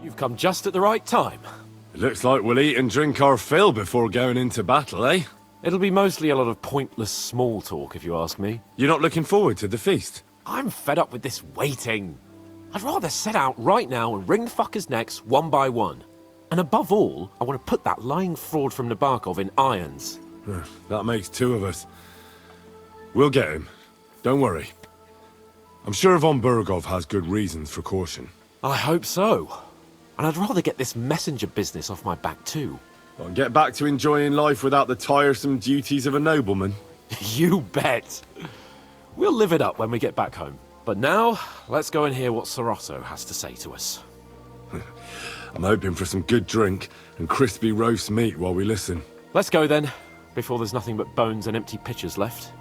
You've come just at the right time. It looks like we'll eat and drink our fill before going into battle, eh? It'll be mostly a lot of pointless small talk, if you ask me. You're not looking forward to the feast? I'm fed up with this waiting. I'd rather set out right now and wring the fuckers' necks one by one. And above all, I want to put that lying fraud from Nabokov in irons. That makes two of us. We'll get him. Don't worry. I'm sure Von Burgov has good reasons for caution. I hope so. And I'd rather get this messenger business off my back too. I'll get back to enjoying life without the tiresome duties of a nobleman. You bet. We'll live it up when we get back home. But now, let's go and hear what Sorotto has to say to us. I'm hoping for some good drink and crispy roast meat while we listen. Let's go then, before there's nothing but bones and empty pitchers left.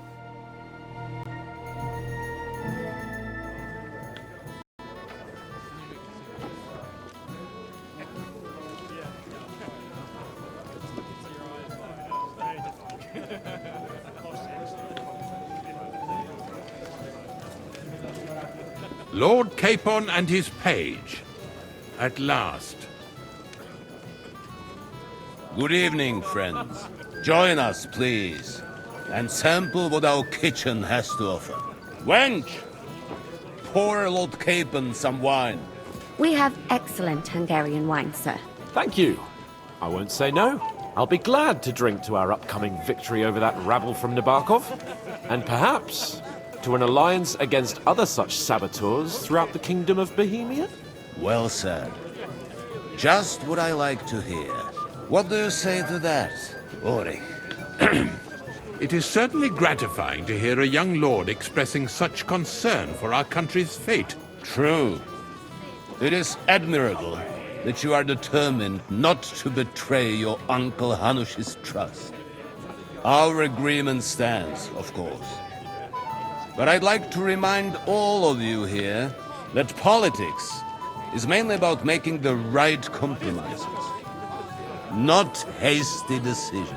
Lord Capon and his page. At last. Good evening, friends. Join us, please, and sample what our kitchen has to offer. Wench! Pour Lord Capon some wine. We have excellent Hungarian wine, sir. Thank you. I won't say no. I'll be glad to drink to our upcoming victory over that rabble from Nabokov. And perhaps to an alliance against other such saboteurs throughout the Kingdom of Bohemia? Well said. Just what I like to hear. What do you say to that, Ulrich? It is certainly gratifying to hear a young lord expressing such concern for our country's fate. True. It is admirable that you are determined not to betray your Uncle Hanush's trust. Our agreement stands, of course. But I'd like to remind all of you here that politics is mainly about making the right compromises, not hasty decisions.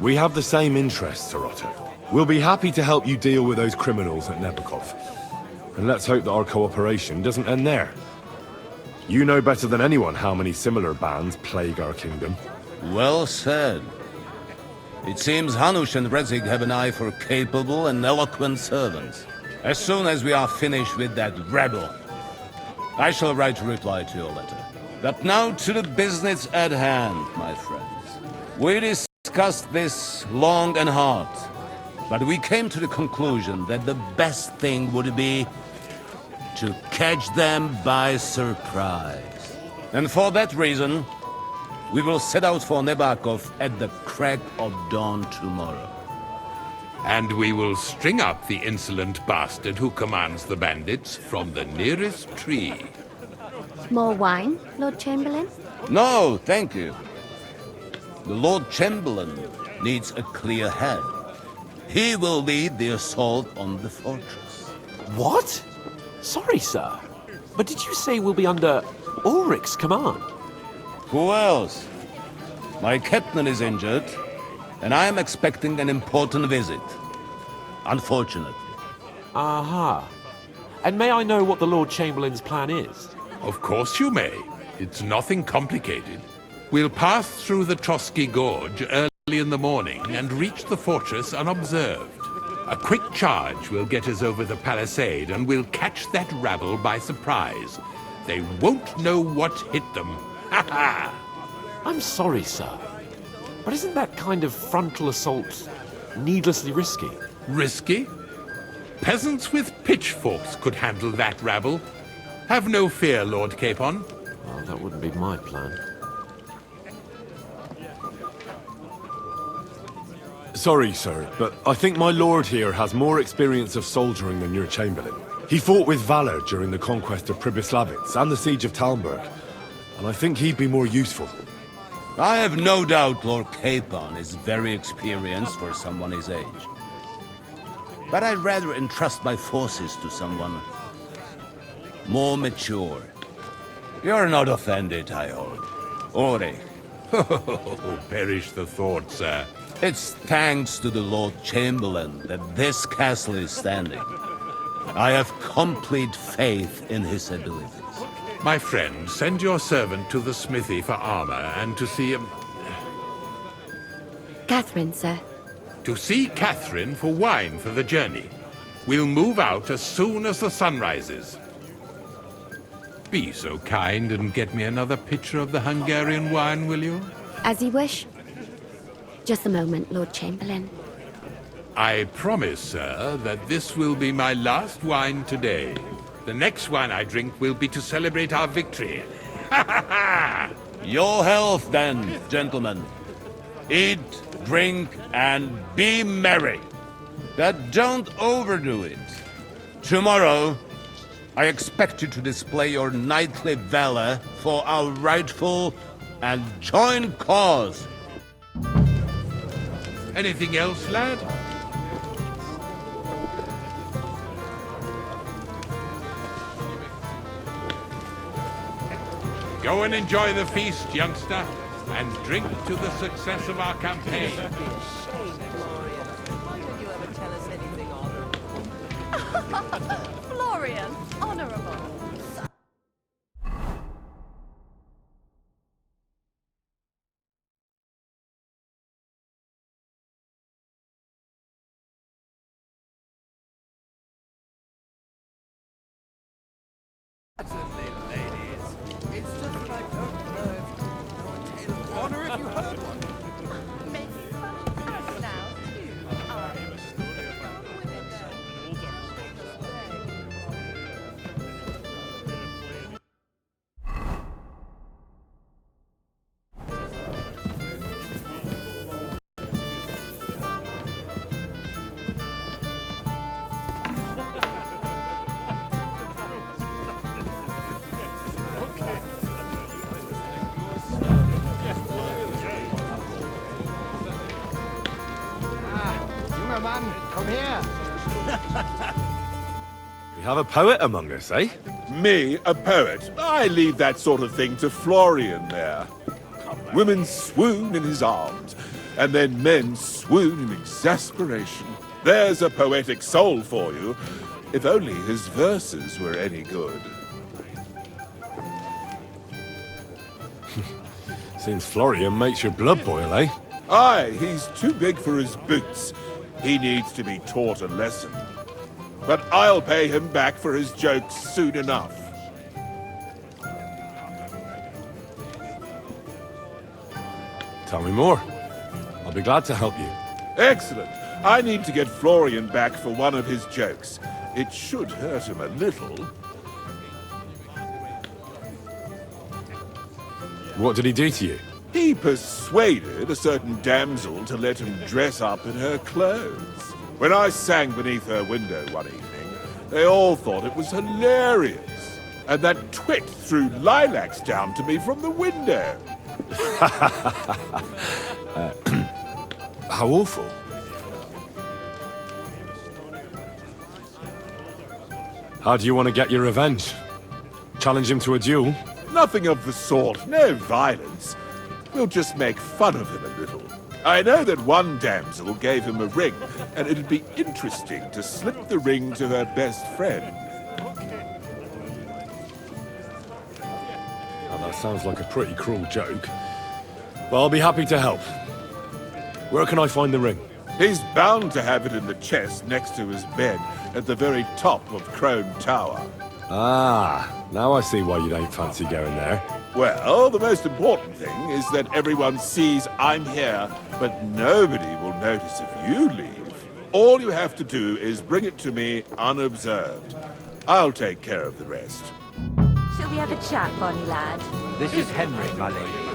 We have the same interests, Sorotto. We'll be happy to help you deal with those criminals at Nabokov. And let's hope that our cooperation doesn't end there. You know better than anyone how many similar bands plague our kingdom. Well said. It seems Hanush and Rezig have an eye for capable and eloquent servants. As soon as we are finished with that rebel, I shall write a reply to your letter. But now to the business at hand, my friends. We discussed this long and hard, but we came to the conclusion that the best thing would be to catch them by surprise. And for that reason, we will set out for Nabokov at the crack of dawn tomorrow. And we will string up the insolent bastard who commands the bandits from the nearest tree. More wine, Lord Chamberlain? No, thank you. The Lord Chamberlain needs a clear head. He will lead the assault on the fortress. What? Sorry, sir. But did you say we'll be under Ulrich's command? Who else? My captain is injured, and I am expecting an important visit. Unfortunately. Aha. And may I know what the Lord Chamberlain's plan is? Of course you may. It's nothing complicated. We'll pass through the Trotsky Gorge early in the morning and reach the fortress unobserved. A quick charge will get us over the palisade, and we'll catch that rabble by surprise. They won't know what hit them. Ha ha! I'm sorry, sir. But isn't that kind of frontal assault needlessly risky? Risky? Peasants with pitchforks could handle that rabble. Have no fear, Lord Capon. Well, that wouldn't be my plan. Sorry, sir, but I think my lord here has more experience of soldiering than your Chamberlain. He fought with valor during the conquest of Pribyslavitz and the siege of Talmberg, and I think he'd be more useful. I have no doubt Lord Capon is very experienced for someone his age. But I'd rather entrust my forces to someone more mature. You're not offended, I hope. Ulrich. Oh, perish the thought, sir. It's thanks to the Lord Chamberlain that this castle is standing. I have complete faith in his abilities. My friend, send your servant to the smithy for armor and to see Catherine, sir. to see Catherine for wine for the journey. We'll move out as soon as the sun rises. Be so kind and get me another pitcher of the Hungarian wine, will you? As you wish. Just a moment, Lord Chamberlain. I promise, sir, that this will be my last wine today. The next wine I drink will be to celebrate our victory. Ha ha ha! Your health, then, gentlemen. Eat, drink, and be merry. But don't overdo it. Tomorrow, I expect you to display your knightly valor for our rightful and joint cause. Anything else, lad? Go and enjoy the feast, youngster, and drink to the success of our campaign. Florian, honorable. We have a poet among us, eh? Me, a poet? I leave that sort of thing to Florian there. Women swoon in his arms, and then men swoon in exasperation. There's a poetic soul for you, if only his verses were any good. Seems Florian makes your blood boil, eh? Aye, he's too big for his boots. He needs to be taught a lesson. But I'll pay him back for his jokes soon enough. Tell me more. I'll be glad to help you. Excellent. I need to get Florian back for one of his jokes. It should hurt him a little. What did he do to you? He persuaded a certain damsel to let him dress up in her clothes. When I sang beneath her window one evening, they all thought it was hilarious. And that twit threw lilacs down to me from the window. How awful. How do you want to get your revenge? Challenge him to a duel? Nothing of the sort, no violence. We'll just make fun of him a little. I know that one damsel gave him a ring, and it'd be interesting to slip the ring to her best friend. Now, that sounds like a pretty cruel joke. But I'll be happy to help. Where can I find the ring? He's bound to have it in the chest next to his bed at the very top of Crone Tower. Ah, now I see why you don't fancy going there. Well, the most important thing is that everyone sees I'm here, but nobody will notice if you leave. All you have to do is bring it to me unobserved. I'll take care of the rest. Shall we have a chat, Bonnie lad? This is Henry, my lady.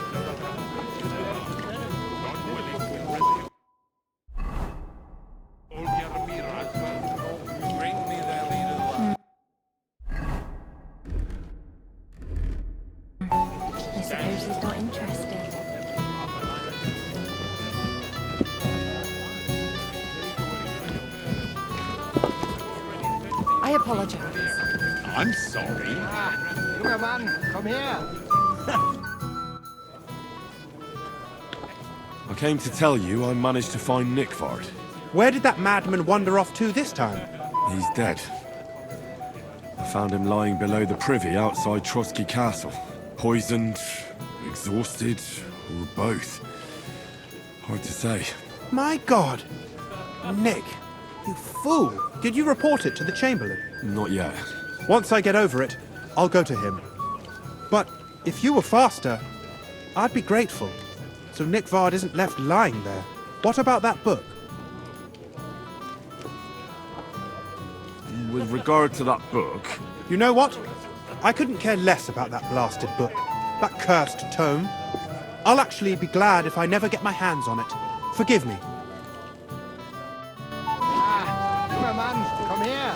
I suppose he's not interested. I apologize. I'm sorry. Junger Mann, komm her! I came to tell you I managed to find Nickvard. Where did that madman wander off to this time? He's dead. I found him lying below the privy outside Trotsky Castle. Poisoned, exhausted, or both. Hard to say. My God! Nick, you fool! Did you report it to the Chamberlain? Not yet. Once I get over it, I'll go to him. But if you were faster, I'd be grateful. So Nickvard isn't left lying there. What about that book? With regard to that book, You know what? I couldn't care less about that blasted book. That cursed tome. I'll actually be glad if I never get my hands on it. Forgive me. Come on, man. Come here.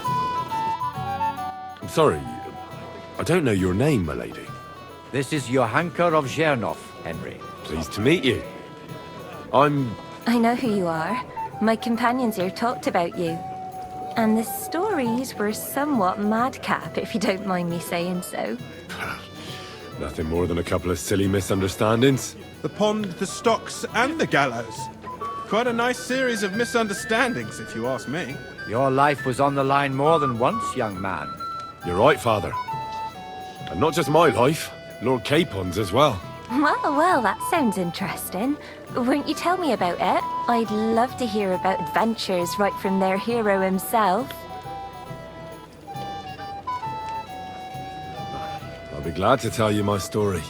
I'm sorry, I don't know your name, my lady. This is Johanka of Zhernov, Henry. Pleased to meet you. I'm... I know who you are. My companions here talked about you. And the stories were somewhat madcap, if you don't mind me saying so. nothing more than a couple of silly misunderstandings. The pond, the stocks, and the gallows. Quite a nice series of misunderstandings, if you ask me. Your life was on the line more than once, young man. You're right, Father. And not just my life, Lord Capon's as well. Well, that sounds interesting. Won't you tell me about it? I'd love to hear about adventures right from their hero himself. I'll be glad to tell you my story.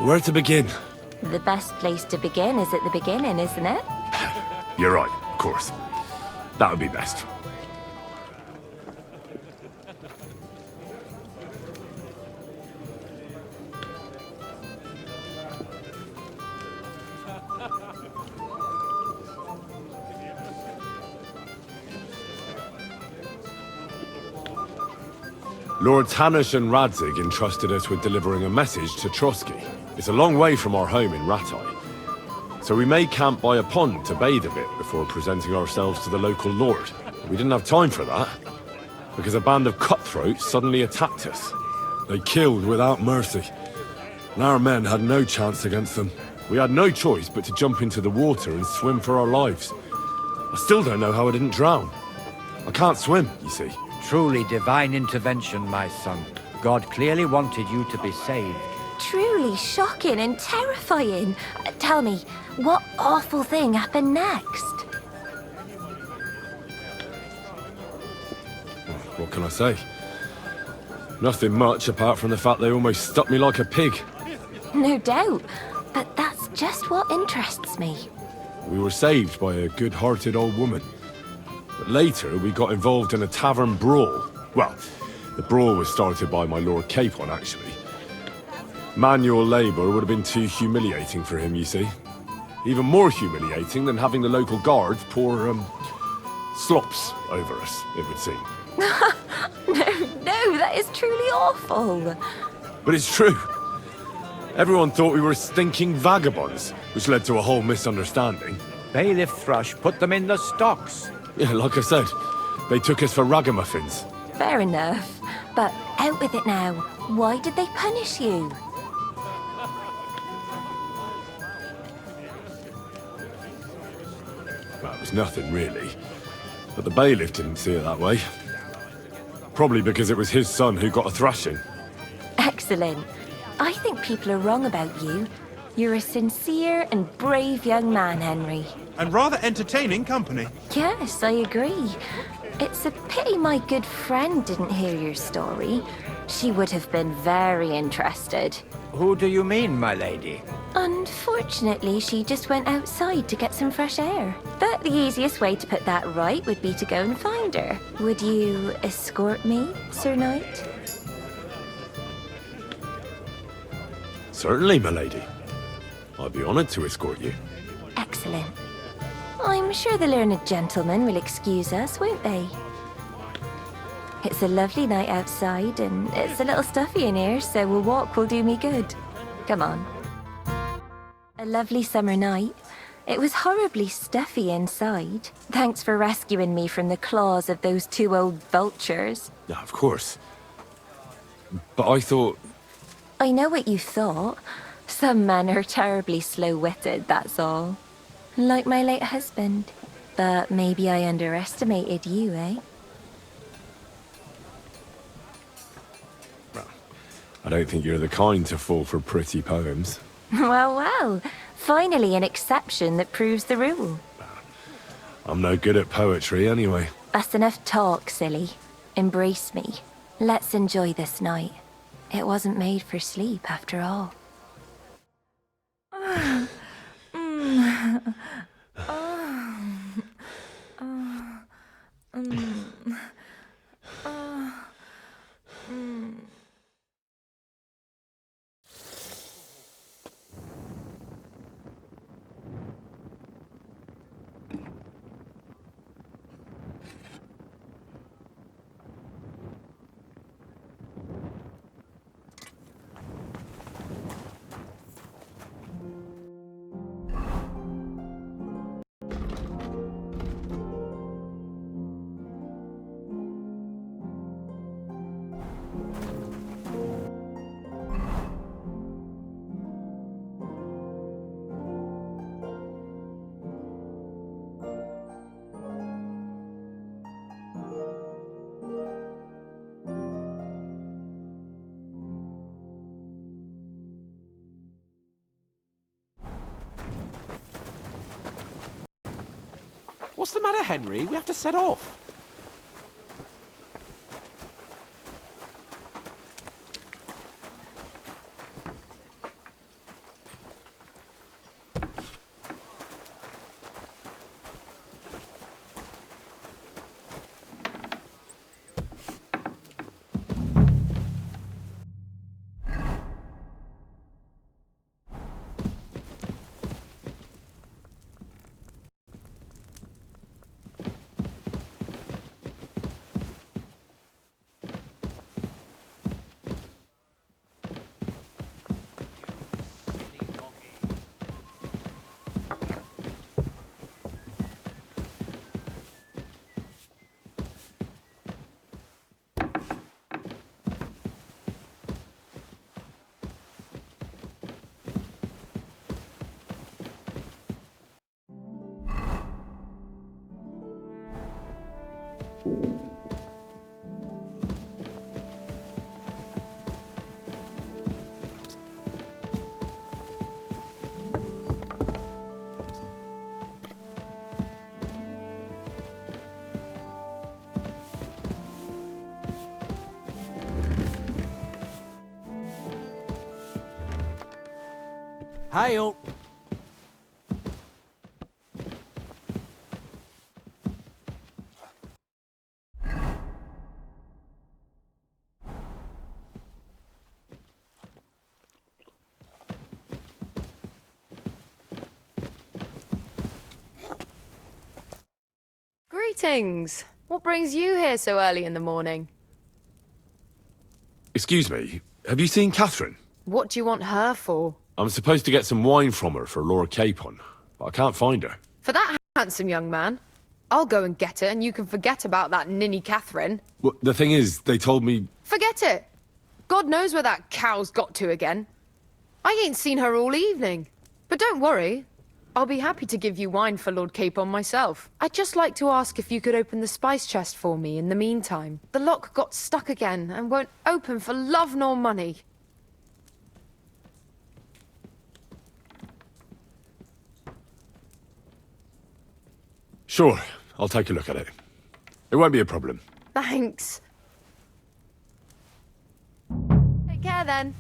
Where to begin? The best place to begin is at the beginning, isn't it? You're right, of course. That would be best. Lords Hanush and Radzig entrusted us with delivering a message to Trotsky. It's a long way from our home in Ratai. So we made camp by a pond to bathe a bit before presenting ourselves to the local lord. We didn't have time for that, because a band of cutthroats suddenly attacked us. They killed without mercy, and our men had no chance against them. We had no choice but to jump into the water and swim for our lives. I still don't know how I didn't drown. I can't swim, you see. Truly divine intervention, my son. God clearly wanted you to be saved. Truly shocking and terrifying. Tell me, what awful thing happened next? What can I say? Nothing much apart from the fact they almost stuck me like a pig. No doubt, but that's just what interests me. We were saved by a good-hearted old woman. But later, we got involved in a tavern brawl. Well, the brawl was started by my Lord Capon, actually. Manual labor would have been too humiliating for him, you see. Even more humiliating than having the local guards pour, slops over us, it would seem. No, that is truly awful. But it's true. Everyone thought we were stinking vagabonds, which led to a whole misunderstanding. Bailiff Thrush put them in the stocks. Yeah, like I said, they took us for ragamuffins. Fair enough. But out with it now. Why did they punish you? Well, it was nothing, really. But the bailiff didn't see it that way. Probably because it was his son who got a thrashing. Excellent. I think people are wrong about you. You're a sincere and brave young man, Henry. And rather entertaining company. Yes, I agree. It's a pity my good friend didn't hear your story. She would have been very interested. Who do you mean, my lady? Unfortunately, she just went outside to get some fresh air. But the easiest way to put that right would be to go and find her. Would you escort me, Sir Knight? Certainly, my lady. I'd be honored to escort you. Excellent. I'm sure the learned gentlemen will excuse us, won't they? It's a lovely night outside, and it's a little stuffy in here, so a walk will do me good. Come on. A lovely summer night. It was horribly stuffy inside. Thanks for rescuing me from the claws of those two old vultures. Yeah, of course. But I thought... I know what you thought. Some men are terribly slow-witted, that's all. Like my late husband. But maybe I underestimated you, eh? I don't think you're the kind to fall for pretty poems. Well, well. Finally an exception that proves the rule. I'm no good at poetry anyway. That's enough talk, silly. Embrace me. Let's enjoy this night. It wasn't made for sleep, after all. What's the matter, Henry? We have to set off. Hail! Greetings. What brings you here so early in the morning? Excuse me, have you seen Catherine? What do you want her for? I'm supposed to get some wine from her for Laura Capon, but I can't find her. For that handsome young man? I'll go and get it, and you can forget about that ninny Catherine. Well, the thing is, they told me... Forget it. God knows where that cow's got to again. I ain't seen her all evening. But don't worry. I'll be happy to give you wine for Lord Capon myself. I'd just like to ask if you could open the spice chest for me in the meantime. The lock got stuck again and won't open for love nor money. Sure, I'll take a look at it. It won't be a problem. Thanks. Take care then.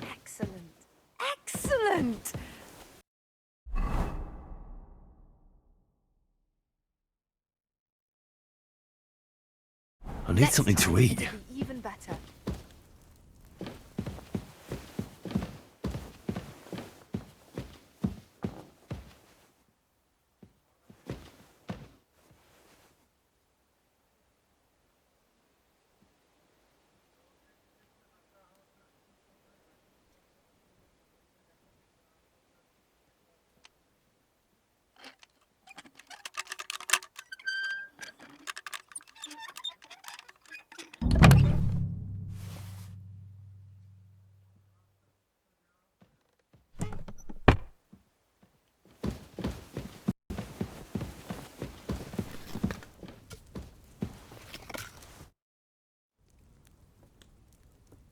Excellent. Excellent! I need something to eat. Even better.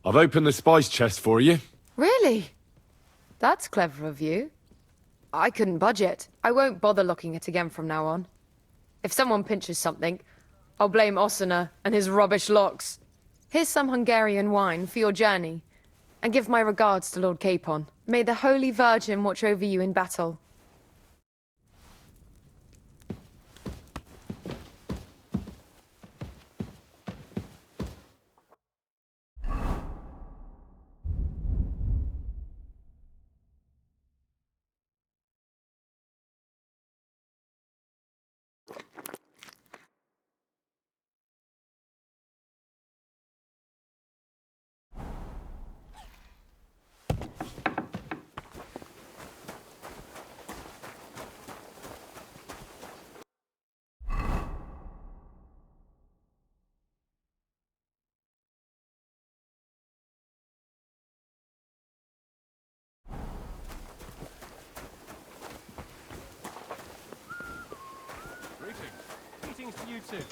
I've opened the spice chest for you. Really? That's clever of you. I couldn't budget. I won't bother looking it again from now on. If someone pinches something, I'll blame Osina and his rubbish locks. Here's some Hungarian wine for your journey. And give my regards to Lord Capon. May the Holy Virgin watch over you in battle. Greetings to you too.